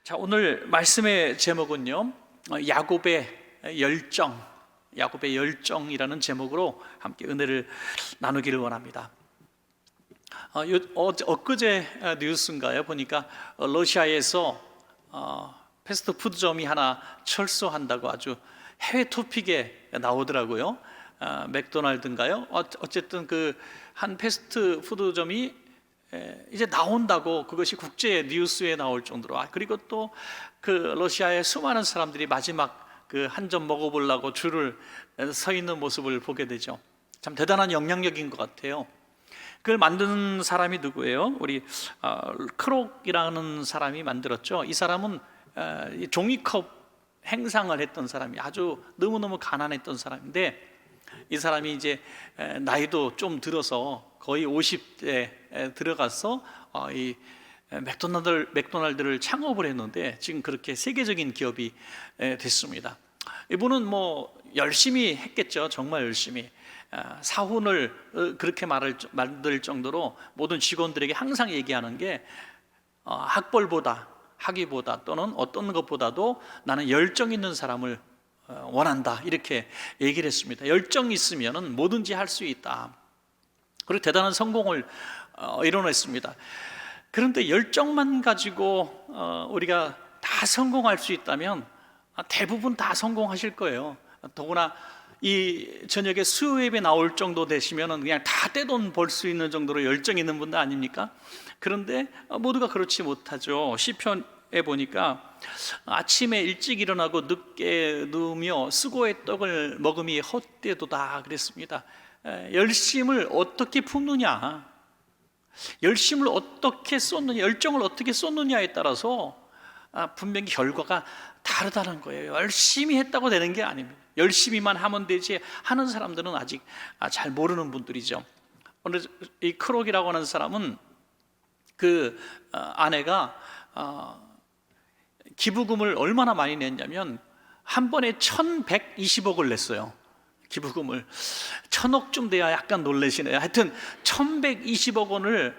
자, 오늘 말씀의 제목은요, 야곱의 열정이라는 제목으로 함께 은혜를 나누기를 원합니다. 엊그제 뉴스인가요? 보니까 러시아에서 패스트푸드점이 하나 철수한다고 아주 해외 토픽에 나오더라고요. 맥도날드인가요? 어쨌든 그 한 패스트푸드점이 이제 나온다고, 그것이 국제 뉴스에 나올 정도로. 그리고 또 그 러시아의 수많은 사람들이 마지막 그 한 점 먹어보려고 줄을 서 있는 모습을 보게 되죠. 참 대단한 영향력인 것 같아요. 그걸 만든 사람이 누구예요? 우리 크록이라는 사람이 만들었죠. 이 사람은 종이컵 행상을 했던 사람이, 아주 너무너무 가난했던 사람인데, 이 사람이 이제 나이도 좀 들어서 거의 50대에 들어가서 이 맥도날드를 창업을 했는데, 지금 그렇게 세계적인 기업이 됐습니다. 이분은 뭐 열심히 했겠죠. 정말 열심히. 사훈을 그렇게 만들 정도로 모든 직원들에게 항상 얘기하는 게, 학위보다 또는 어떤 것보다도 나는 열정 있는 사람을 원한다, 이렇게 얘기를 했습니다. 열정이 있으면 뭐든지 할 수 있다. 그리고 대단한 성공을 이뤄냈습니다. 그런데 열정만 가지고 우리가 다 성공할 수 있다면 대부분 다 성공하실 거예요. 더구나 이 저녁에 수요예배 나올 정도 되시면 그냥 다 떼돈 벌 수 있는 정도로 열정 있는 분들 아닙니까? 그런데 모두가 그렇지 못하죠. 시편에 보니까 아침에 일찍 일어나고 늦게 누우며 수고의 떡을 먹음이 헛되도다 그랬습니다. 열심을 어떻게 품느냐, 열심을 어떻게 쏟느냐, 열정을 어떻게 쏟느냐에 따라서 분명히 결과가 다르다는 거예요. 열심히 했다고 되는 게 아닙니다. 열심히만 하면 되지 하는 사람들은 아직 잘 모르는 분들이죠. 오늘 이 크록이라고 하는 사람은 그 아내가 기부금을 얼마나 많이 냈냐면 한 번에 1120억을 냈어요. 기부금을 1000억쯤 돼야 약간 놀라시네요. 하여튼 1120억 원을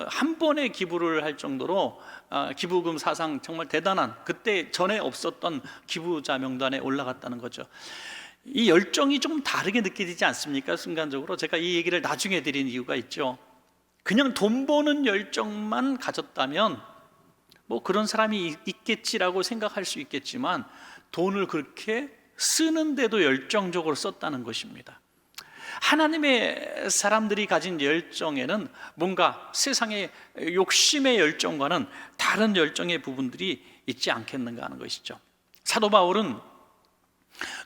한 번에 기부를 할 정도로 기부금 사상 정말 대단한, 그때 전에 없었던 기부자 명단에 올라갔다는 거죠. 이 열정이 좀 다르게 느껴지지 않습니까? 순간적으로. 제가 이 얘기를 나중에 드린 이유가 있죠. 그냥 돈 버는 열정만 가졌다면 뭐 그런 사람이 있겠지라고 생각할 수 있겠지만, 돈을 그렇게 쓰는데도 열정적으로 썼다는 것입니다. 하나님의 사람들이 가진 열정에는 뭔가 세상의 욕심의 열정과는 다른 열정의 부분들이 있지 않겠는가 하는 것이죠. 사도 바울은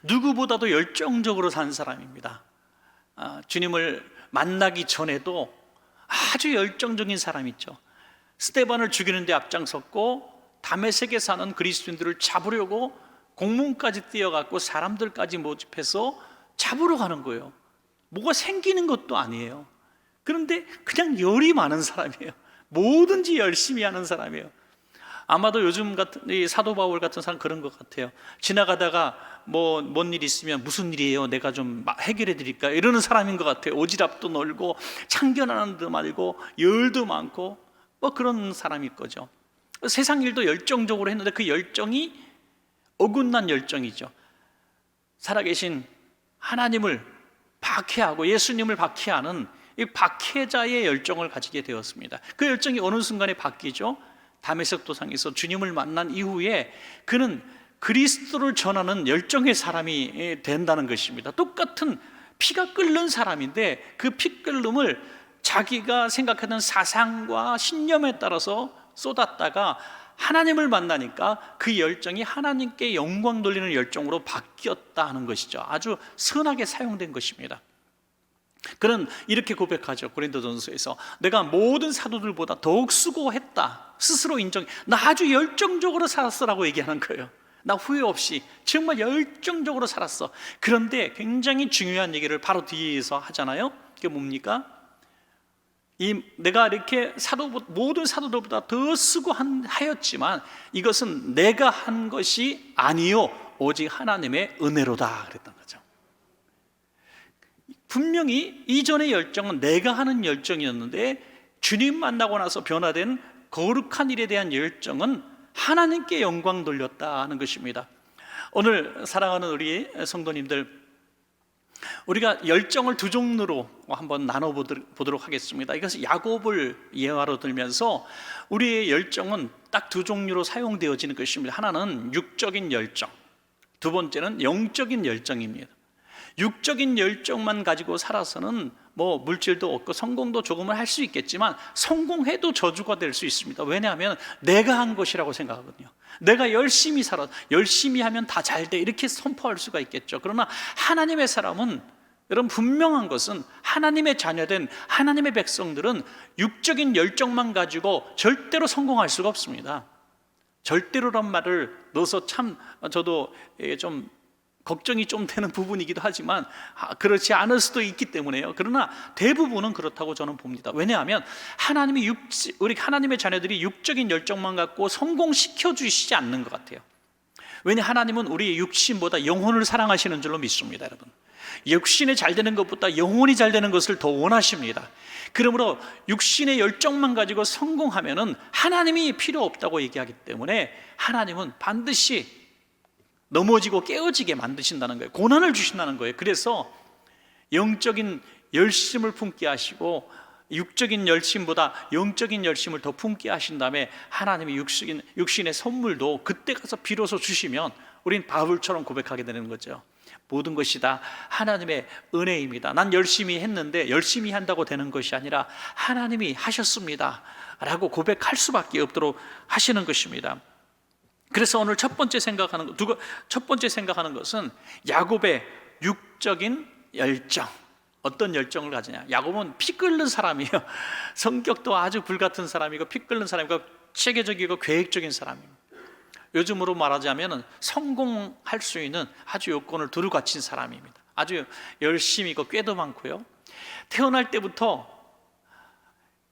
누구보다도 열정적으로 산 사람입니다. 주님을 만나기 전에도 아주 열정적인 사람이죠. 스데반을 죽이는 데 앞장섰고, 다메섹에 사는 그리스도인들을 잡으려고 공문까지 띄어갖고 사람들까지 모집해서 잡으러 가는 거예요. 뭐가 생기는 것도 아니에요. 그런데 그냥 열이 많은 사람이에요. 뭐든지 열심히 하는 사람이에요. 아마도 요즘 같은 이 사도 바울 같은 사람 그런 것 같아요. 지나가다가 뭔 일 있으면 무슨 일이에요? 내가 좀 해결해 드릴까? 이러는 사람인 것 같아요. 오지랖도 넓고 참견하는 데 말고 열도 많고 뭐 그런 사람일 거죠. 세상 일도 열정적으로 했는데 그 열정이 어긋난 열정이죠. 살아계신 하나님을 박해하고 예수님을 박해하는 이 박해자의 열정을 가지게 되었습니다. 그 열정이 어느 순간에 바뀌죠. 다메섹 도상에서 주님을 만난 이후에 그는 그리스도를 전하는 열정의 사람이 된다는 것입니다. 똑같은 피가 끓는 사람인데 그 피 끓음을 자기가 생각하던 사상과 신념에 따라서 쏟았다가 하나님을 만나니까 그 열정이 하나님께 영광 돌리는 열정으로 바뀌었다 하는 것이죠. 아주 선하게 사용된 것입니다. 그는 이렇게 고백하죠. 고린도전서에서 내가 모든 사도들보다 더욱 수고했다, 스스로 인정해. 나 아주 열정적으로 살았어라고 얘기하는 거예요. 나 후회 없이 정말 열정적으로 살았어. 그런데 굉장히 중요한 얘기를 바로 뒤에서 하잖아요. 그게 뭡니까? 내가 이렇게 모든 사도들보다 더 수고하였지만 이것은 내가 한 것이 아니요 오직 하나님의 은혜로다 그랬던 거죠. 분명히 이전의 열정은 내가 하는 열정이었는데 주님 만나고 나서 변화된 거룩한 일에 대한 열정은 하나님께 영광 돌렸다는 것입니다. 오늘 사랑하는 우리 성도님들, 우리가 열정을 두 종류로 한번 나눠보도록 하겠습니다. 이것은 야곱을 예화로 들면서 우리의 열정은 딱 두 종류로 사용되어지는 것입니다. 하나는 육적인 열정, 두 번째는 영적인 열정입니다. 육적인 열정만 가지고 살아서는 뭐 물질도 얻고 성공도 조금은 할 수 있겠지만 성공해도 저주가 될 수 있습니다. 왜냐하면 내가 한 것이라고 생각하거든요. 내가 열심히 살아, 열심히 하면 다 잘 돼, 이렇게 선포할 수가 있겠죠. 그러나 하나님의 사람은, 여러분, 분명한 것은 하나님의 자녀된 하나님의 백성들은 육적인 열정만 가지고 절대로 성공할 수가 없습니다. 절대로란 말을 넣어서 참 저도 좀 걱정이 좀 되는 부분이기도 하지만 그렇지 않을 수도 있기 때문에요. 그러나 대부분은 그렇다고 저는 봅니다. 왜냐하면 우리 하나님의 자녀들이 육적인 열정만 갖고 성공시켜 주시지 않는 것 같아요. 왜냐, 하나님은 우리의 육신보다 영혼을 사랑하시는 줄로 믿습니다. 여러분, 육신이 잘 되는 것보다 영혼이 잘 되는 것을 더 원하십니다. 그러므로 육신의 열정만 가지고 성공하면은 하나님이 필요 없다고 얘기하기 때문에 하나님은 반드시 넘어지고 깨어지게 만드신다는 거예요. 고난을 주신다는 거예요. 그래서 영적인 열심을 품게 하시고 육적인 열심보다 영적인 열심을 더 품게 하신 다음에 하나님이 육신의 선물도 그때 가서 비로소 주시면 우린 바울처럼 고백하게 되는 거죠. 모든 것이 다 하나님의 은혜입니다. 난 열심히 했는데 열심히 한다고 되는 것이 아니라 하나님이 하셨습니다 라고 고백할 수밖에 없도록 하시는 것입니다. 그래서 오늘 첫 번째 생각하는 것은 야곱의 육적인 열정. 어떤 열정을 가지냐? 야곱은 피 끓는 사람이에요. 성격도 아주 불같은 사람이고 피 끓는 사람이고 체계적이고 계획적인 사람입니다. 요즘으로 말하자면 성공할 수 있는 아주 요건을 두루 갖춘 사람입니다. 아주 열심히고 꾀도 많고요. 태어날 때부터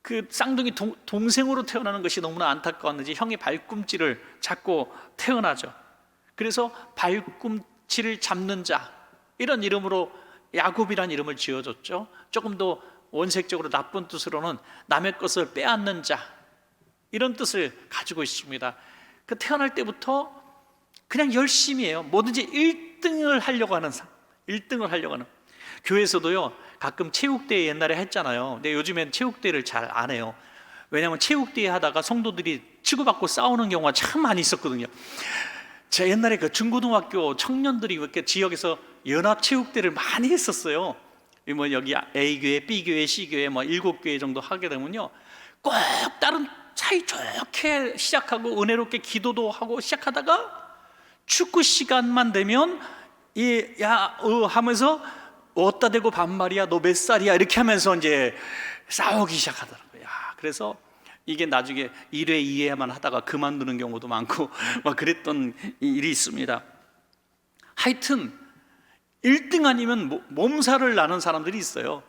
그 쌍둥이 동생으로 태어나는 것이 너무나 안타까웠는지 형의 발꿈치를 잡고 태어나죠. 그래서 발꿈치를 잡는 자, 이런 이름으로 야곱이라는 이름을 지어줬죠. 조금 더 원색적으로 나쁜 뜻으로는 남의 것을 빼앗는 자, 이런 뜻을 가지고 있습니다. 그 태어날 때부터 그냥 열심히 해요. 뭐든지 1등을 하려고 하는 사람, 1등을 하려고 하는. 교회에서도요, 가끔 체육대회 옛날에 했잖아요. 근데 요즘엔 체육대회를 잘 안 해요. 왜냐하면 체육대회 하다가 성도들이 치고받고 싸우는 경우가 참 많이 있었거든요. 제가 옛날에 그 중고등학교 청년들이 이렇게 지역에서 연합체육대회를 많이 했었어요. 뭐 여기 A교회, B교회, C교회 뭐 7교회 정도 하게 되면요, 꼭 다른 사이 좋게 시작하고 은혜롭게 기도도 하고 시작하다가 축구 시간만 되면 하면서 어디다 대고 반말이야, 너 몇 살이야, 이렇게 하면서 이제 싸우기 시작하더라고요. 그래서 이게 나중에 1회, 2회만 하다가 그만두는 경우도 많고 막 그랬던 일이 있습니다. 하여튼 1등 아니면 몸살을 나는 사람들이 있어요.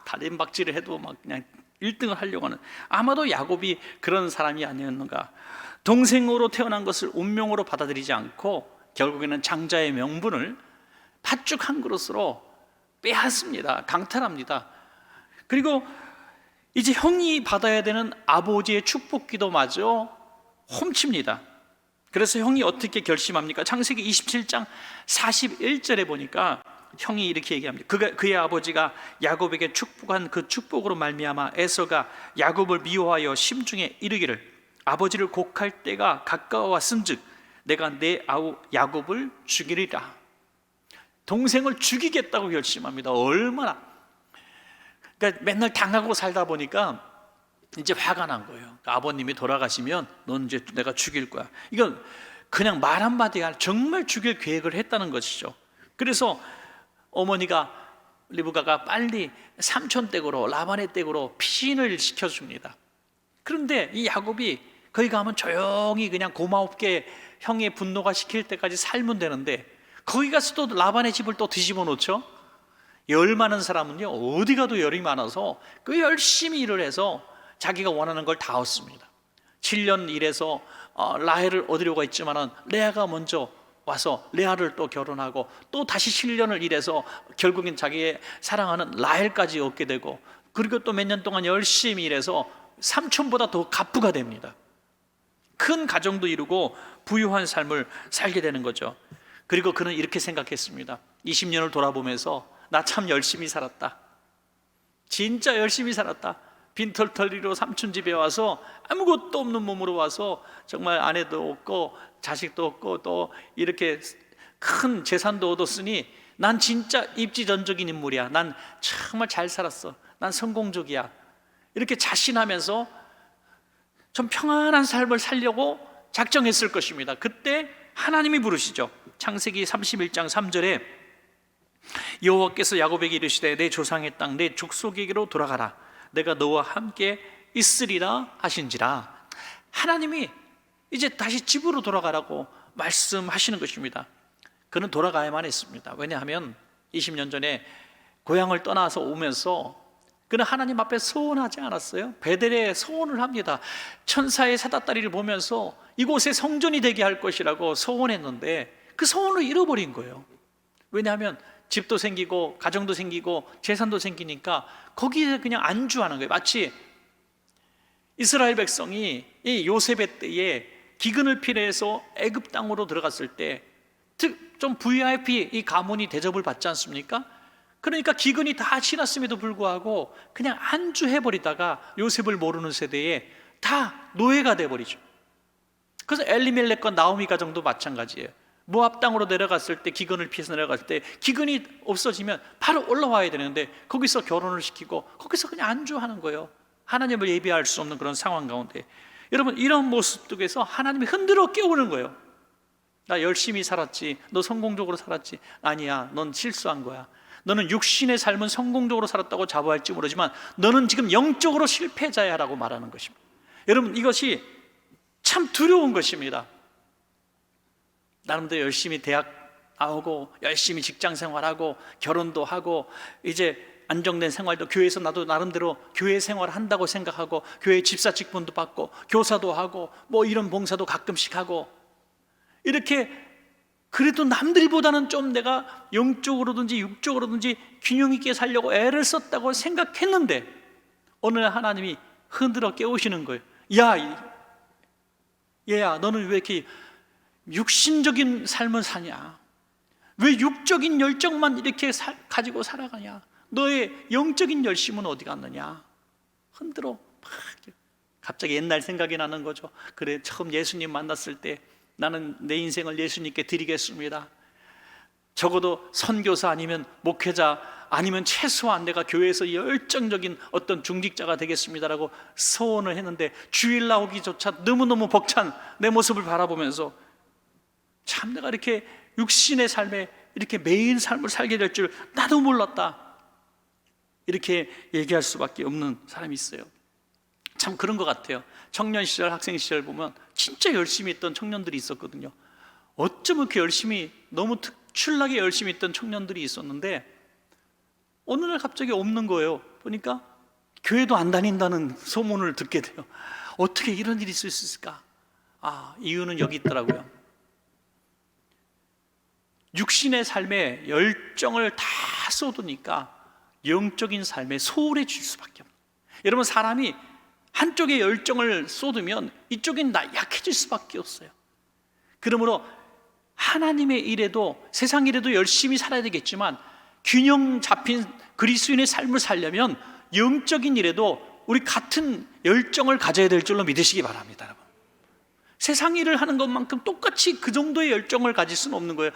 다림박질을 해도 막 그냥 1등을 하려고 하는. 아마도 야곱이 그런 사람이 아니었는가. 동생으로 태어난 것을 운명으로 받아들이지 않고 결국에는 장자의 명분을 팥죽 한 그릇으로 빼앗습니다. 강탈합니다. 그리고 이제 형이 받아야 되는 아버지의 축복기도마저 훔칩니다. 그래서 형이 어떻게 결심합니까? 창세기 27장 41절에 보니까 형이 이렇게 얘기합니다. 그의 아버지가 야곱에게 축복한 그 축복으로 말미암아 에서가 야곱을 미워하여 심중에 이르기를 아버지를 곡할 때가 가까워왔은즉 내가 내 아우 야곱을 죽이리라. 동생을 죽이겠다고 결심합니다. 얼마나, 그러니까 맨날 당하고 살다 보니까 이제 화가 난 거예요. 그러니까 아버님이 돌아가시면 넌 이제 내가 죽일 거야. 이건 그냥 말 한마디가 아니라 정말 죽일 계획을 했다는 것이죠. 그래서 어머니가 리브가가 빨리 삼촌 댁으로, 라반의 댁으로 피신을 시켜줍니다. 그런데 이 야곱이 거기 가면 조용히 그냥 고맙게 형의 분노가 식힐 때까지 살면 되는데 거기 가서 또 라반의 집을 또 뒤집어 놓죠. 열 많은 사람은요, 어디 가도 열이 많아서 그 열심히 일을 해서 자기가 원하는 걸 다 얻습니다. 7년 일해서 라헬을 얻으려고 했지만은 레아가 먼저 와서 레아를 또 결혼하고 또 다시 7년을 일해서 결국엔 자기의 사랑하는 라헬까지 얻게 되고, 그리고 또 몇 년 동안 열심히 일해서 삼촌보다 더 갑부가 됩니다. 큰 가정도 이루고 부유한 삶을 살게 되는 거죠. 그리고 그는 이렇게 생각했습니다. 20년을 돌아보면서 나 참 열심히 살았다. 진짜 열심히 살았다. 빈털터리로 삼촌 집에 와서 아무것도 없는 몸으로 와서 정말 아내도 없고 자식도 없고 또 이렇게 큰 재산도 얻었으니 난 진짜 입지전적인 인물이야. 난 정말 잘 살았어. 난 성공적이야. 이렇게 자신하면서 좀 평안한 삶을 살려고 작정했을 것입니다. 그때 하나님이 부르시죠. 창세기 31장 3절에 여호와께서 야곱에게 이르시되 내 조상의 땅 내 족속에게로 돌아가라. 내가 너와 함께 있으리라 하신지라. 하나님이 이제 다시 집으로 돌아가라고 말씀하시는 것입니다. 그는 돌아가야만 했습니다. 왜냐하면 20년 전에 고향을 떠나서 오면서 그는 하나님 앞에 소원하지 않았어요? 베델에 소원을 합니다. 천사의 사다다리를 보면서 이곳에 성전이 되게 할 것이라고 소원했는데 그 소원을 잃어버린 거예요. 왜냐하면 집도 생기고 가정도 생기고 재산도 생기니까 거기에 그냥 안주하는 거예요. 마치 이스라엘 백성이 이 요셉의 때에 기근을 피해서 애굽 땅으로 들어갔을 때 좀 VIP 이 가문이 대접을 받지 않습니까? 그러니까 기근이 다 지났음에도 불구하고 그냥 안주해버리다가 요셉을 모르는 세대에 다 노예가 돼버리죠. 그래서 엘리멜렉과 나오미 가정도 마찬가지예요. 모압 땅으로 내려갔을 때 기근을 피해서 내려갔을 때 기근이 없어지면 바로 올라와야 되는데 거기서 결혼을 시키고 거기서 그냥 안주하는 거예요. 하나님을 예비할 수 없는 그런 상황 가운데 여러분 이런 모습 속에서 하나님이 흔들어 깨우는 거예요. 나 열심히 살았지. 너 성공적으로 살았지. 아니야, 넌 실수한 거야. 너는 육신의 삶은 성공적으로 살았다고 자부할지 모르지만 너는 지금 영적으로 실패자야 라고 말하는 것입니다. 여러분 이것이 참 두려운 것입니다. 나름대로 열심히 대학 나오고 열심히 직장 생활하고 결혼도 하고 이제 안정된 생활도 교회에서 나도 나름대로 교회 생활을 한다고 생각하고 교회 집사 직분도 받고 교사도 하고 뭐 이런 봉사도 가끔씩 하고 이렇게 그래도 남들보다는 좀 내가 영적으로든지 육적으로든지 균형 있게 살려고 애를 썼다고 생각했는데 어느 날 하나님이 흔들어 깨우시는 거예요. 야, 얘야, 너는 왜 이렇게 육신적인 삶을 사냐? 왜 육적인 열정만 이렇게 가지고 살아가냐? 너의 영적인 열심은 어디 갔느냐? 흔들어 막 갑자기 옛날 생각이 나는 거죠. 그래, 처음 예수님 만났을 때 나는 내 인생을 예수님께 드리겠습니다. 적어도 선교사 아니면 목회자 아니면 최소한 내가 교회에서 열정적인 어떤 중직자가 되겠습니다라고 소원을 했는데 주일 나오기조차 너무너무 벅찬 내 모습을 바라보면서 참 내가 이렇게 육신의 삶에 이렇게 매일 삶을 살게 될 줄 나도 몰랐다, 이렇게 얘기할 수밖에 없는 사람이 있어요. 참 그런 것 같아요. 청년 시절, 학생 시절 보면 진짜 열심히 했던 청년들이 있었거든요. 어쩌면 그렇게 열심히, 너무 특출나게 열심히 했던 청년들이 있었는데 어느 날 갑자기 없는 거예요. 보니까 교회도 안 다닌다는 소문을 듣게 돼요. 어떻게 이런 일이 있을 수 있을까? 아, 이유는 여기 있더라고요. 육신의 삶에 열정을 다 쏟으니까 영적인 삶에 소홀해질 수밖에 없어요. 여러분, 사람이 한쪽에 열정을 쏟으면 이쪽엔 약해질 수밖에 없어요. 그러므로 하나님의 일에도 세상 일에도 열심히 살아야 되겠지만 균형 잡힌 그리스도인의 삶을 살려면 영적인 일에도 우리 같은 열정을 가져야 될 줄로 믿으시기 바랍니다. 여러분, 세상 일을 하는 것만큼 똑같이 그 정도의 열정을 가질 수는 없는 거예요.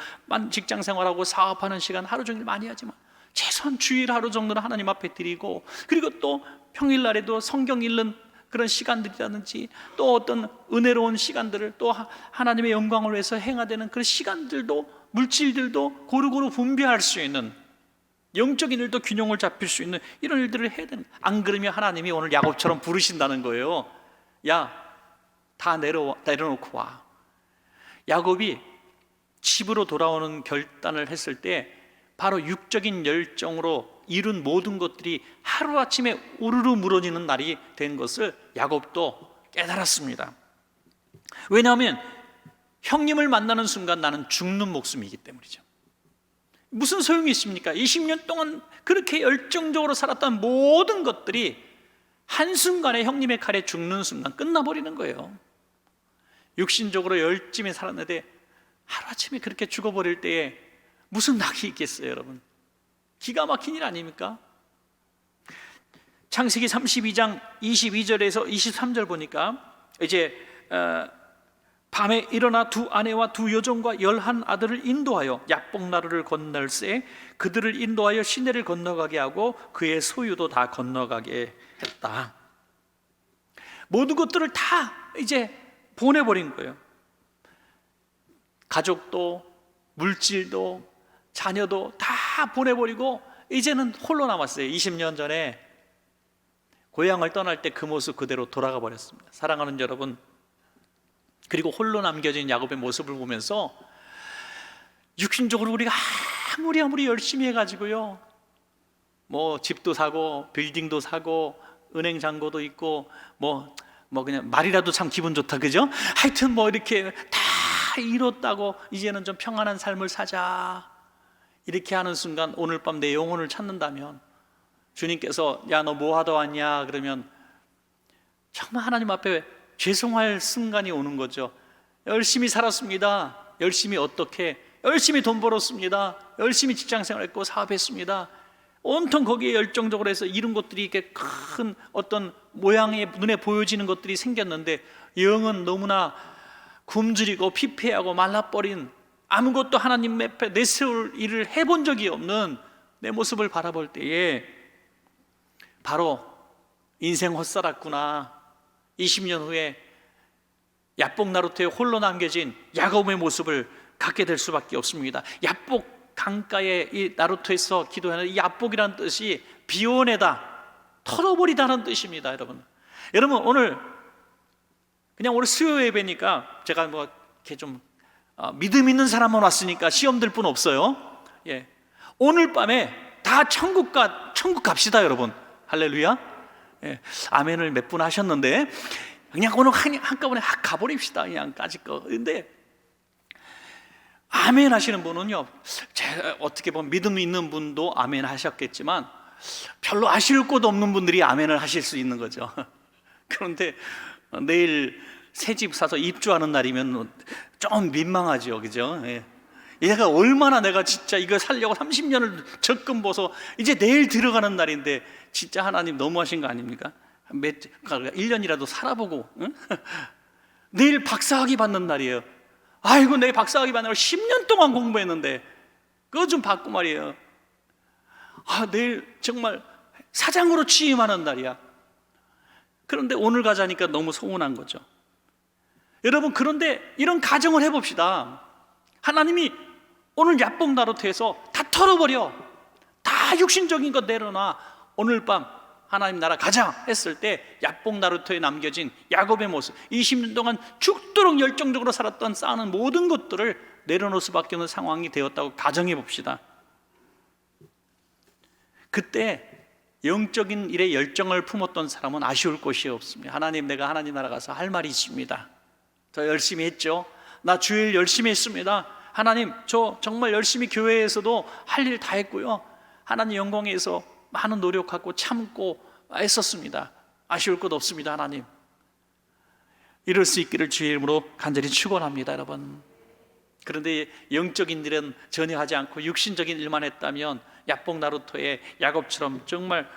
직장 생활하고 사업하는 시간 하루 종일 많이 하지만 최소한 주일 하루 정도는 하나님 앞에 드리고, 그리고 또 평일날에도 성경 읽는 그런 시간들이라든지 또 어떤 은혜로운 시간들을 또 하나님의 영광을 위해서 행하되는 그런 시간들도, 물질들도 고루고루 분배할 수 있는, 영적인 일도 균형을 잡힐 수 있는 이런 일들을 해야 되는. 안 그러면 하나님이 오늘 야곱처럼 부르신다는 거예요. 야, 다 내려놓고 와. 야곱이 집으로 돌아오는 결단을 했을 때 바로 육적인 열정으로 이룬 모든 것들이 하루아침에 우르르 무너지는 날이 된 것을 야곱도 깨달았습니다. 왜냐하면 형님을 만나는 순간 나는 죽는 목숨이기 때문이죠. 무슨 소용이 있습니까? 20년 동안 그렇게 열정적으로 살았던 모든 것들이 한순간에 형님의 칼에 죽는 순간 끝나버리는 거예요. 육신적으로 열심히 살았는데 하루아침에 그렇게 죽어버릴 때에 무슨 낙이 있겠어요, 여러분? 기가 막힌 일 아닙니까? 창세기 32장 22절에서 23절 보니까 이제 밤에 일어나 두 아내와 두 여종과 11 아들을 인도하여 야복나루를 건널세 그들을 인도하여 시내를 건너가게 하고 그의 소유도 다 건너가게 했다. 모든 것들을 다 이제 보내버린 거예요. 가족도 물질도 자녀도 다 보내버리고 이제는 홀로 남았어요. 20년 전에 고향을 떠날 때 그 모습 그대로 돌아가 버렸습니다. 사랑하는 여러분, 그리고 홀로 남겨진 야곱의 모습을 보면서 육신적으로 우리가 아무리 열심히 해가지고요, 뭐 집도 사고 빌딩도 사고 은행 잔고도 있고 뭐 그냥 말이라도 참 기분 좋다, 그죠? 하여튼 뭐 이렇게 다 이뤘다고 이제는 좀 평안한 삶을 사자 이렇게 하는 순간 오늘 밤 내 영혼을 찾는다면 주님께서 야 너 뭐 하다 왔냐 그러면 정말 하나님 앞에 죄송할 순간이 오는 거죠. 열심히 살았습니다. 열심히 어떻게? 열심히 돈 벌었습니다. 열심히 직장생활했고 사업했습니다. 온통 거기에 열정적으로 해서 이룬 것들이 이렇게 큰 어떤 모양의 눈에 보여지는 것들이 생겼는데 영은 너무나 굶주리고 피폐하고 말라버린, 아무것도 하나님 앞에 내세울 일을 해본 적이 없는 내 모습을 바라볼 때에 바로 인생 헛살았구나, 20년 후에 야복 나루터에 홀로 남겨진 야곱의 모습을 갖게 될 수밖에 없습니다. 야복 강가의 이 나루터에서 기도하는 이 야복이라는 뜻이 비워내다, 털어버리다는 뜻입니다. 여러분 오늘 그냥 오늘 수요 예배니까 제가 뭐 이렇게 좀 믿음 있는 사람만 왔으니까 시험 들 뿐 없어요. 예. 오늘 밤에 다 천국 갑시다, 여러분. 할렐루야. 예. 아멘을 몇 분 하셨는데 그냥 오늘 한꺼번에 가버립시다, 그냥 까짓 거. 근데 아멘 하시는 분은요, 제가 어떻게 보면 믿음 있는 분도 아멘 하셨겠지만 별로 아쉬울 곳 없는 분들이 아멘을 하실 수 있는 거죠. 그런데 내일 새 집 사서 입주하는 날이면 좀 민망하죠, 그죠? 예. 얘가 얼마나 내가 진짜 이거 살려고 30년을 적금 벌어서 이제 내일 들어가는 날인데 진짜 하나님 너무하신 거 아닙니까? 1년이라도 살아보고, 응? 내일 박사학위 받는 날이에요. 아이고, 내 박사학위 받느라고 10년 동안 공부했는데 그거 좀 받고 말이에요. 내일 정말 사장으로 취임하는 날이야. 그런데 오늘 가자니까 너무 서운한 거죠. 여러분, 그런데 이런 가정을 해봅시다. 하나님이 오늘 야복 나루터에서 다 털어버려, 다 육신적인 것 내려놔, 오늘 밤 하나님 나라 가자 했을 때 야복 나루터에 남겨진 야곱의 모습, 20년 동안 죽도록 열정적으로 살았던 쌓는 모든 것들을 내려놓을 수밖에 없는 상황이 되었다고 가정해 봅시다. 그때 영적인 일에 열정을 품었던 사람은 아쉬울 곳이 없습니다. 하나님, 내가 하나님 나라 가서 할 말이 있습니다. 저 열심히 했죠. 나 주일 열심히 했습니다. 하나님, 저 정말 열심히 교회에서도 할 일 다 했고요. 하나님 영광에 서 많은 노력하고 참고 애썼습니다. 아쉬울 것 없습니다, 하나님. 이럴 수 있기를 주의 이름으로 간절히 축원합니다, 여러분. 그런데 영적인 일은 전혀 하지 않고 육신적인 일만 했다면 야복 나루터의 야곱처럼 정말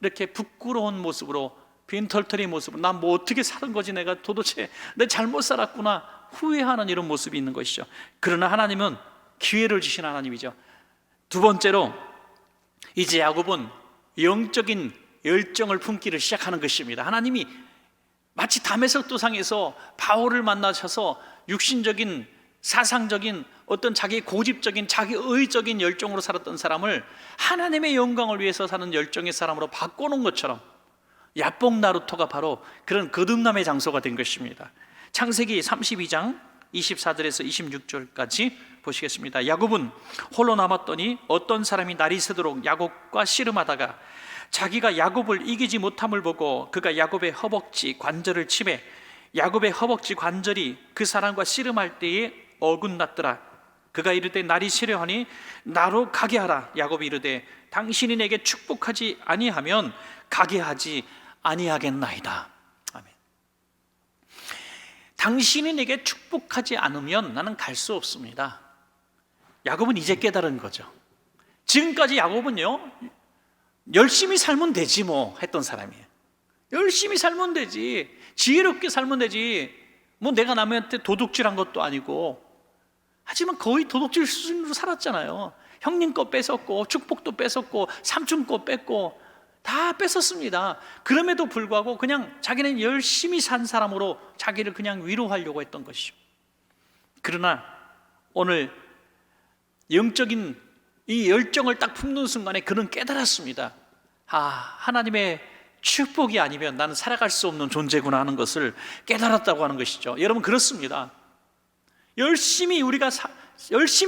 이렇게 부끄러운 모습으로, 빈털터리 모습으로, 난 뭐 어떻게 사는 거지, 내가 도대체 내 잘못 살았구나 후회하는 이런 모습이 있는 것이죠. 그러나 하나님은 기회를 주신 하나님이죠. 두 번째로 이제 야곱은 영적인 열정을 품기를 시작하는 것입니다. 하나님이 마치 다메섹 도상에서 바울을 만나셔서 육신적인 사상적인 어떤 자기 고집적인 자기 의적인 열정으로 살았던 사람을 하나님의 영광을 위해서 사는 열정의 사람으로 바꿔놓은 것처럼 야복 나루터가 바로 그런 거듭남의 장소가 된 것입니다. 창세기 32장 24절에서 26절까지 보시겠습니다. 야곱은 홀로 남았더니 어떤 사람이 날이 새도록 야곱과 씨름하다가 자기가 야곱을 이기지 못함을 보고 그가 야곱의 허벅지 관절을 치매 야곱의 허벅지 관절이 그 사람과 씨름할 때에 어긋났더라. 그가 이르되 날이 새려하니 나로 가게 하라. 야곱이 이르되 당신이 내게 축복하지 아니하면 가게 하지 아니하겠나이다. 아멘. 당신이 내게 축복하지 않으면 나는 갈 수 없습니다. 야곱은 이제 깨달은 거죠. 지금까지 야곱은요, 열심히 살면 되지 뭐 했던 사람이에요. 열심히 살면 되지, 지혜롭게 살면 되지, 뭐 내가 남한테 도둑질한 것도 아니고. 하지만 거의 도둑질 수준으로 살았잖아요. 형님 거 뺏었고, 축복도 뺏었고, 삼촌 거 뺏고 다 뺏었습니다. 그럼에도 불구하고 그냥 자기는 열심히 산 사람으로 자기를 그냥 위로하려고 했던 것이죠. 그러나 오늘 영적인 이 열정을 딱 품는 순간에 그는 깨달았습니다. 하나님의 축복이 아니면 나는 살아갈 수 없는 존재구나 하는 것을 깨달았다고 하는 것이죠. 여러분, 그렇습니다. 열심히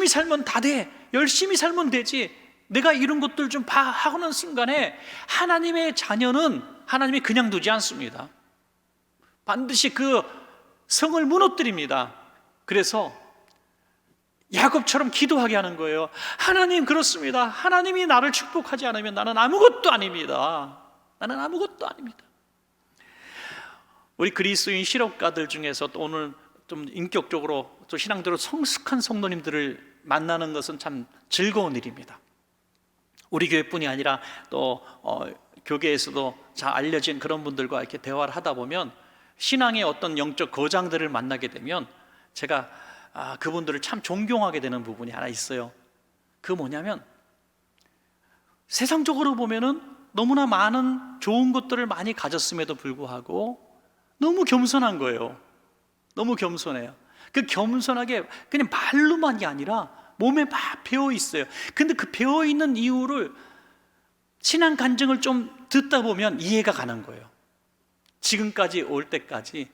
살면 다 돼. 열심히 살면 되지. 내가 이런 것들 좀 하는 순간에 하나님의 자녀는 하나님이 그냥 두지 않습니다. 반드시 그 성을 무너뜨립니다. 그래서 야곱처럼 기도하게 하는 거예요. 하나님, 그렇습니다. 하나님이 나를 축복하지 않으면 나는 아무것도 아닙니다. 나는 아무것도 아닙니다. 우리 그리스도인 실업가들 중에서 또 오늘 좀 인격적으로 또 신앙적으로 성숙한 성도님들을 만나는 것은 참 즐거운 일입니다. 우리 교회뿐이 아니라 또 교계에서도 잘 알려진 그런 분들과 이렇게 대화를 하다 보면 신앙의 어떤 영적 거장들을 만나게 되면 제가 그분들을 참 존경하게 되는 부분이 하나 있어요. 그 뭐냐면, 세상적으로 보면은 너무나 많은 좋은 것들을 많이 가졌음에도 불구하고 너무 겸손한 거예요. 너무 겸손해요. 그 겸손하게 그냥 말로만이 아니라 몸에 막 배어 있어요. 근데 그 배어 있는 이유를 신앙 간증을 좀 듣다 보면 이해가 가는 거예요. 지금까지 올 때까지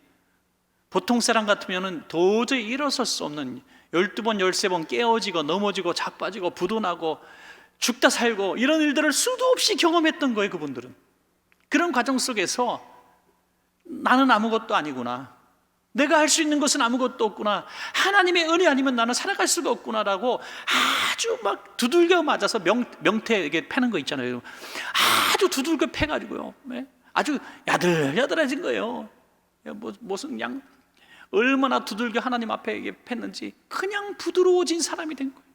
보통 사람 같으면 도저히 일어설 수 없는 12번, 13번 깨어지고 넘어지고 자빠지고 부도나고 죽다 살고 이런 일들을 수도 없이 경험했던 거예요. 그분들은 그런 과정 속에서 나는 아무것도 아니구나, 내가 할 수 있는 것은 아무것도 없구나, 하나님의 은혜 아니면 나는 살아갈 수가 없구나라고 아주 막 두들겨 맞아서 명태 이게 패는 거 있잖아요. 아주 두들겨 패가지고요, 아주 야들야들해진 거예요. 무슨 양 얼마나 두들겨 하나님 앞에 이게 팼는지 그냥 부드러워진 사람이 된 거예요.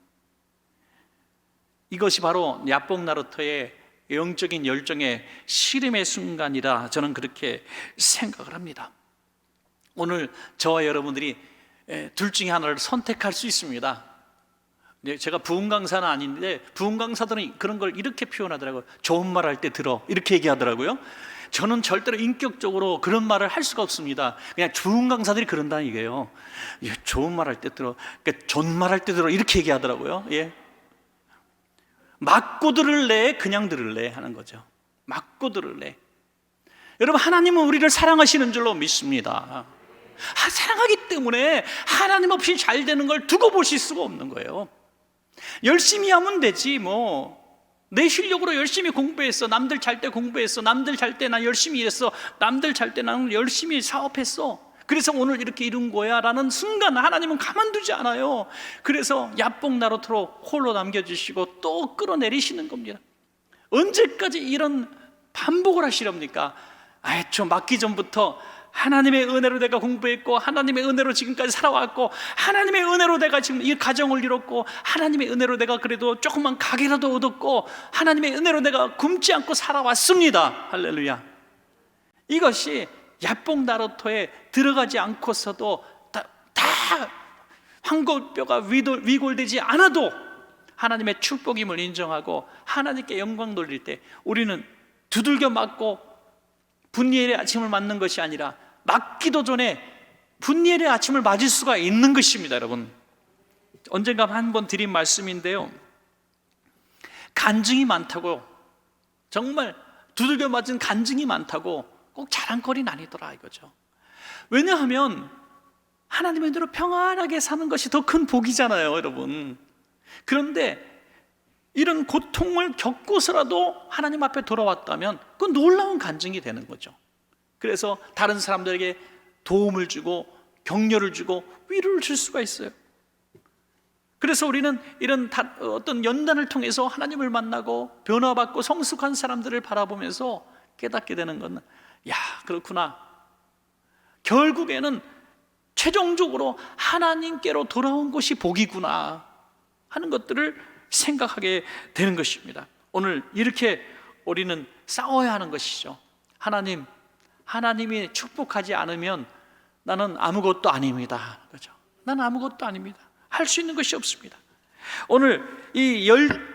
이것이 바로 야뽕 나루터의 영적인 열정의 시름의 순간이라 저는 그렇게 생각을 합니다. 오늘 저와 여러분들이 둘 중에 하나를 선택할 수 있습니다. 제가 부흥 강사는 아닌데 부흥 강사들은 그런 걸 이렇게 표현하더라고요. 좋은 말 할 때 들어, 이렇게 얘기하더라고요. 저는 절대로 인격적으로 그런 말을 할 수가 없습니다. 그냥 부흥 강사들이 그런다는 얘기예요. 좋은 말 할 때 들어, 그러니까 존말 할 때 들어, 이렇게 얘기하더라고요. 맞고 들을래, 그냥 들을래 하는 거죠. 맞고 들을래. 여러분, 하나님은 우리를 사랑하시는 줄로 믿습니다. 사랑하기 때문에 하나님 없이 잘 되는 걸 두고 보실 수가 없는 거예요. 열심히 하면 되지 뭐. 내 실력으로 열심히 공부했어, 남들 잘 때 공부했어, 남들 잘 때 난 열심히 일했어, 남들 잘 때 나는 열심히 사업했어, 그래서 오늘 이렇게 이룬 거야 라는 순간 하나님은 가만두지 않아요. 그래서 야뽕 나루터로 홀로 남겨주시고 또 끌어내리시는 겁니다. 언제까지 이런 반복을 하시렵니까? 좀 맞기 전부터 하나님의 은혜로 내가 공부했고, 하나님의 은혜로 지금까지 살아왔고, 하나님의 은혜로 내가 지금 이 가정을 이뤘고, 하나님의 은혜로 내가 그래도 조그만 가게라도 얻었고, 하나님의 은혜로 내가 굶지 않고 살아왔습니다. 할렐루야. 이것이 야뽕 나루터에 들어가지 않고서도 다 황골뼈가 위골되지 않아도 하나님의 축복임을 인정하고 하나님께 영광 돌릴 때 우리는 두들겨 맞고 분리엘의 아침을 맞는 것이 아니라 맞기도 전에 분리엘의 아침을 맞을 수가 있는 것입니다. 여러분, 언젠가 한번 드린 말씀인데요, 간증이 많다고, 정말 두들겨 맞은 간증이 많다고 꼭 자랑거리는 아니더라 이거죠. 왜냐하면 하나님의 은혜로 평안하게 사는 것이 더 큰 복이잖아요, 여러분. 그런데 이런 고통을 겪고서라도 하나님 앞에 돌아왔다면 그건 놀라운 간증이 되는 거죠. 그래서 다른 사람들에게 도움을 주고 격려를 주고 위로를 줄 수가 있어요. 그래서 우리는 이런 어떤 연단을 통해서 하나님을 만나고 변화받고 성숙한 사람들을 바라보면서 깨닫게 되는 건, 그렇구나, 결국에는 최종적으로 하나님께로 돌아온 것이 복이구나 하는 것들을 생각하게 되는 것입니다. 오늘 이렇게 우리는 싸워야 하는 것이죠. 하나님이 축복하지 않으면 나는 아무것도 아닙니다. 그렇죠? 나는 아무것도 아닙니다. 할 수 있는 것이 없습니다. 오늘 이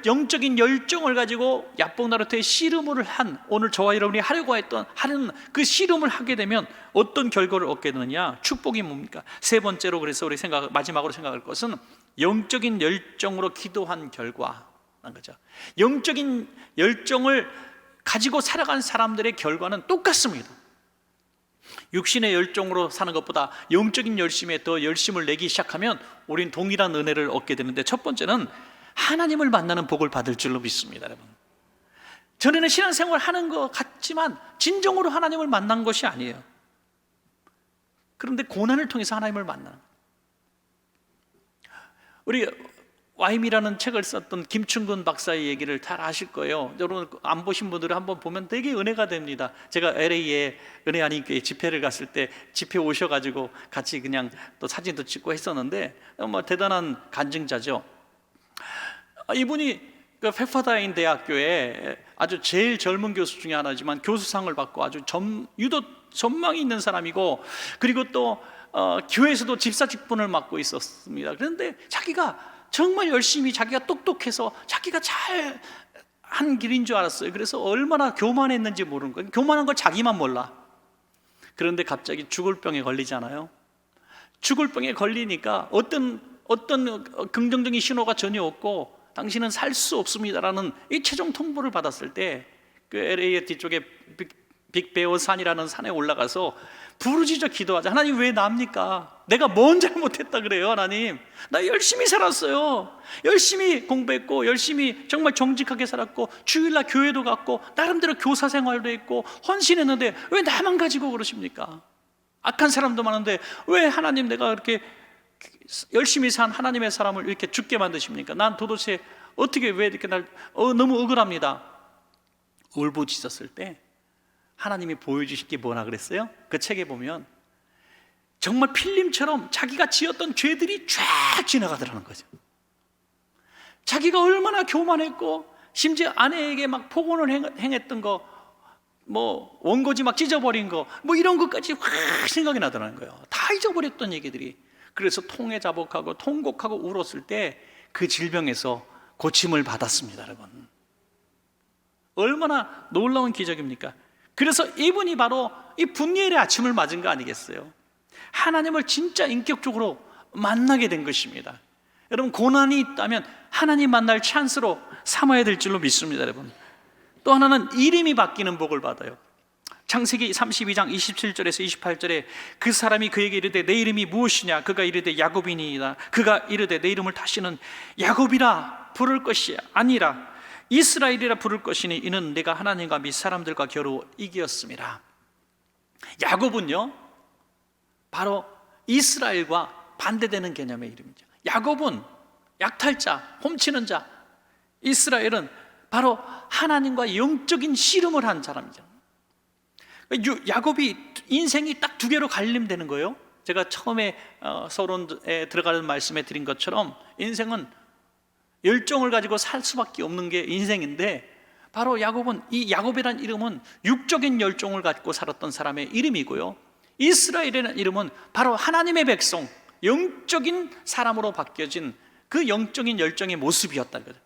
영적인 열정을 가지고 야복나루터의 씨름을 오늘 저와 여러분이 하는 그 씨름을 하게 되면 어떤 결과를 얻게 되느냐? 축복이 뭡니까? 세 번째로, 그래서 우리 마지막으로 생각할 것은 영적인 열정으로 기도한 결과라는 거죠. 영적인 열정을 가지고 살아간 사람들의 결과는 똑같습니다. 육신의 열정으로 사는 것보다 영적인 열심에 더 열심을 내기 시작하면 우린 동일한 은혜를 얻게 되는데, 첫 번째는 하나님을 만나는 복을 받을 줄로 믿습니다. 여러분, 전에는 신앙생활 하는 것 같지만 진정으로 하나님을 만난 것이 아니에요. 그런데 고난을 통해서 하나님을 만나는, 우리 와임이라는 책을 썼던 김충근 박사의 얘기를 잘 아실 거예요. 여러분 안 보신 분들은 한번 보면 되게 은혜가 됩니다. 제가 LA에 은혜 아닌 교회 집회를 갔을 때 집회 오셔가지고 같이 그냥 또 사진도 찍고 했었는데 대단한 간증자죠. 이분이 그 페퍼다인 대학교에 아주 제일 젊은 교수 중에 하나지만 교수상을 받고 아주 유도 전망이 있는 사람이고, 그리고 또 교회에서도 집사 직분을 맡고 있었습니다. 그런데 자기가 정말 열심히, 자기가 똑똑해서 자기가 잘 한 길인 줄 알았어요. 그래서 얼마나 교만했는지 모르는 거예요. 교만한 걸 자기만 몰라. 그런데 갑자기 죽을 병에 걸리잖아요. 죽을 병에 걸리니까 어떤 긍정적인 신호가 전혀 없고 당신은 살 수 없습니다라는 이 최종 통보를 받았을 때 그 LA의 뒤쪽에 빅베어 산이라는 산에 올라가서 부르짖어 기도하자. 하나님, 왜 납니까? 내가 뭔 잘못했다 그래요? 하나님, 나 열심히 살았어요. 열심히 공부했고, 열심히 정말 정직하게 살았고, 주일날 교회도 갔고, 나름대로 교사 생활도 했고, 헌신했는데 왜 나만 가지고 그러십니까? 악한 사람도 많은데 왜 하나님, 내가 이렇게 열심히 산 하나님의 사람을 이렇게 죽게 만드십니까? 난 도대체 어떻게, 왜 이렇게 너무 억울합니다. 울부짖었을 때 하나님이 보여주신 게 뭐라 그랬어요? 그 책에 보면 정말 필름처럼 자기가 지었던 죄들이 쫙 지나가더라는 거죠. 자기가 얼마나 교만했고, 심지어 아내에게 막 폭언을 행했던 거, 원고지 막 찢어버린 거, 이런 것까지 확 생각이 나더라는 거예요. 다 잊어버렸던 얘기들이. 그래서 통회자복하고 통곡하고 울었을 때 그 질병에서 고침을 받았습니다. 여러분, 얼마나 놀라운 기적입니까? 그래서 이분이 바로 이 분리의 아침을 맞은 거 아니겠어요? 하나님을 진짜 인격적으로 만나게 된 것입니다. 여러분, 고난이 있다면 하나님 만날 찬스로 삼아야 될 줄로 믿습니다. 여러분, 또 하나는 이름이 바뀌는 복을 받아요. 창세기 32장 27절에서 28절에 그 사람이 그에게 이르되 내 이름이 무엇이냐? 그가 이르되 야곱이니이다. 그가 이르되 내 이름을 다시는 야곱이라 부를 것이 아니라 이스라엘이라 부를 것이니 이는 내가 하나님과 및 사람들과 겨루 이기었습니다. 야곱은요, 바로 이스라엘과 반대되는 개념의 이름이죠. 야곱은 약탈자, 훔치는 자, 이스라엘은 바로 하나님과 영적인 씨름을 한 사람이죠. 야곱이 인생이 딱 두 개로 갈림되는 거예요. 제가 처음에 서론에 들어가는 말씀에 드린 것처럼 인생은 열정을 가지고 살 수밖에 없는 게 인생인데, 바로 이 야곱이라는 이름은 육적인 열정을 갖고 살았던 사람의 이름이고요, 이스라엘이라는 이름은 바로 하나님의 백성, 영적인 사람으로 바뀌어진 그 영적인 열정의 모습이었다는 거죠.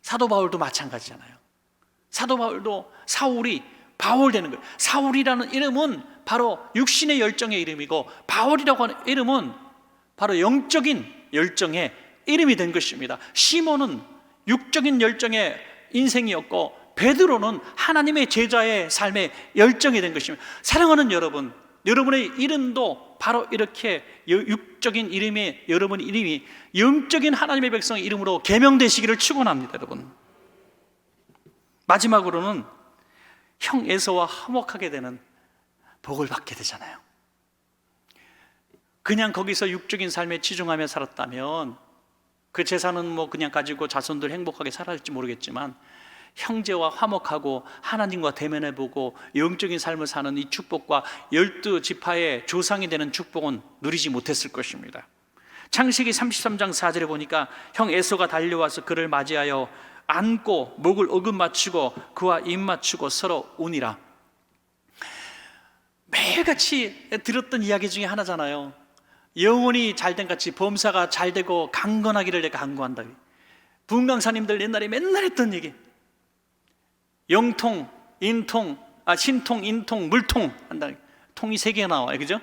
사도 바울도 마찬가지잖아요. 사도 바울도 사울이 바울 되는 거예요. 사울이라는 이름은 바로 육신의 열정의 이름이고, 바울이라고 하는 이름은 바로 영적인 열정의 이름이 된 것입니다. 시몬은 육적인 열정의 인생이었고, 베드로는 하나님의 제자의 삶의 열정이 된 것입니다. 사랑하는 여러분, 여러분의 이름도 바로 이렇게 육적인 이름의 여러분의 이름이 영적인 하나님의 백성의 이름으로 계명되시기를 축원합니다. 여러분, 마지막으로는 형 에서와 화목하게 되는 복을 받게 되잖아요. 그냥 거기서 육적인 삶에 치중하며 살았다면 그 재산은 그냥 가지고 자손들 행복하게 살았을지 모르겠지만, 형제와 화목하고 하나님과 대면해보고 영적인 삶을 사는 이 축복과 12지파의 조상이 되는 축복은 누리지 못했을 것입니다. 창세기 33장 4절에 보니까 형 에서가 달려와서 그를 맞이하여 안고 목을 어긋맞추고 그와 입 맞추고 서로 우니라. 매일같이 들었던 이야기 중에 하나잖아요. 영혼이 잘된 같이 범사가 잘되고 강건하기를 내가 간구한다. 부흥강사님들 옛날에 맨날 했던 얘기. 영통, 인통, 신통, 인통, 물통 한다. 통이 3개가 나와요, 그죠?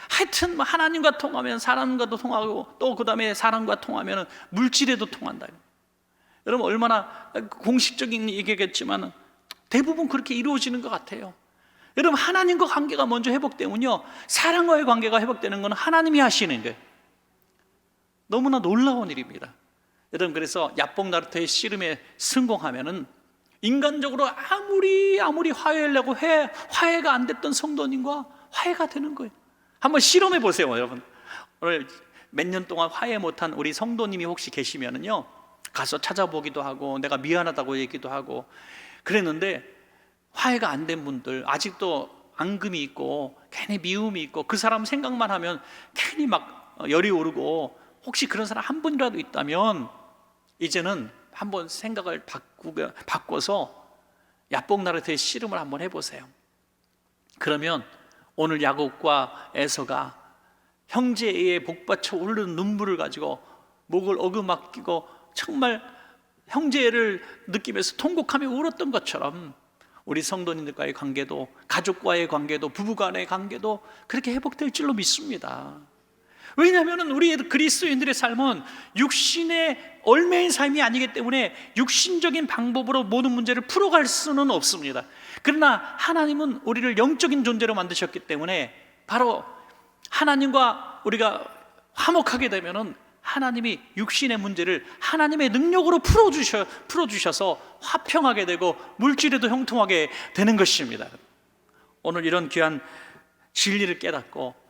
하여튼 하나님과 통하면 사람과도 통하고 또 그 다음에 사람과 통하면 물질에도 통한다. 여러분 얼마나 공식적인 얘기겠지만 대부분 그렇게 이루어지는 것 같아요. 여러분 하나님과 관계가 먼저 회복되면요, 사람과의 관계가 회복되는 건 하나님이 하시는 거예요. 너무나 놀라운 일입니다. 여러분 그래서 야복나루터의 씨름에 성공하면은 인간적으로 아무리 화해하려고 화해가 안 됐던 성도님과 화해가 되는 거예요. 한번 실험해 보세요, 여러분. 오늘 몇 년 동안 화해 못한 우리 성도님이 혹시 계시면은요, 가서 찾아보기도 하고 내가 미안하다고 얘기도 하고 그랬는데 화해가 안 된 분들, 아직도 앙금이 있고 괜히 미움이 있고 그 사람 생각만 하면 괜히 막 열이 오르고, 혹시 그런 사람 한 분이라도 있다면 이제는 한번 생각을 바꿔서 야복나루터의 씨름을 한번 해보세요. 그러면 오늘 야곱과 에서가 형제의 복받쳐 오르는 눈물을 가지고 목을 어루만기고 정말 형제를 느끼면서 통곡하며 울었던 것처럼 우리 성도님들과의 관계도, 가족과의 관계도, 부부간의 관계도 그렇게 회복될 줄로 믿습니다. 왜냐하면 우리 그리스도인들의 삶은 육신의 얽매인 삶이 아니기 때문에 육신적인 방법으로 모든 문제를 풀어갈 수는 없습니다. 그러나 하나님은 우리를 영적인 존재로 만드셨기 때문에 바로 하나님과 우리가 화목하게 되면은 하나님이 육신의 문제를 하나님의 능력으로 풀어주셔서 화평하게 되고 물질에도 형통하게 되는 것입니다. 오늘 이런 귀한 진리를 깨닫고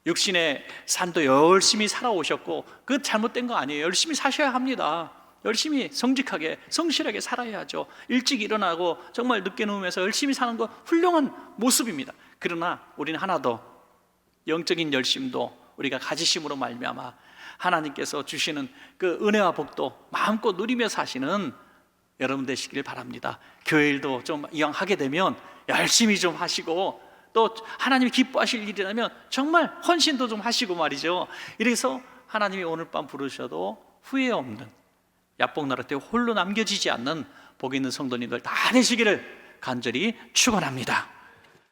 육신의 삶도 열심히 살아오셨고 그 잘못된 거 아니에요. 열심히 사셔야 합니다. 열심히 성직하게 성실하게 살아야죠. 일찍 일어나고 정말 늦게 누우면서 열심히 사는 거 훌륭한 모습입니다. 그러나 우리는 하나 더, 영적인 열심도 우리가 가지심으로 말미암아 하나님께서 주시는 그 은혜와 복도 마음껏 누리며 사시는 여러분 되시길 바랍니다. 교회 일도 좀 이왕 하게 되면 열심히 좀 하시고, 또 하나님이 기뻐하실 일이라면 정말 헌신도 좀 하시고 말이죠. 이래서 하나님이 오늘 밤 부르셔도 후회 없는, 야복나루터에 홀로 남겨지지 않는 복 있는 성도님들 다 되시기를 간절히 축원합니다.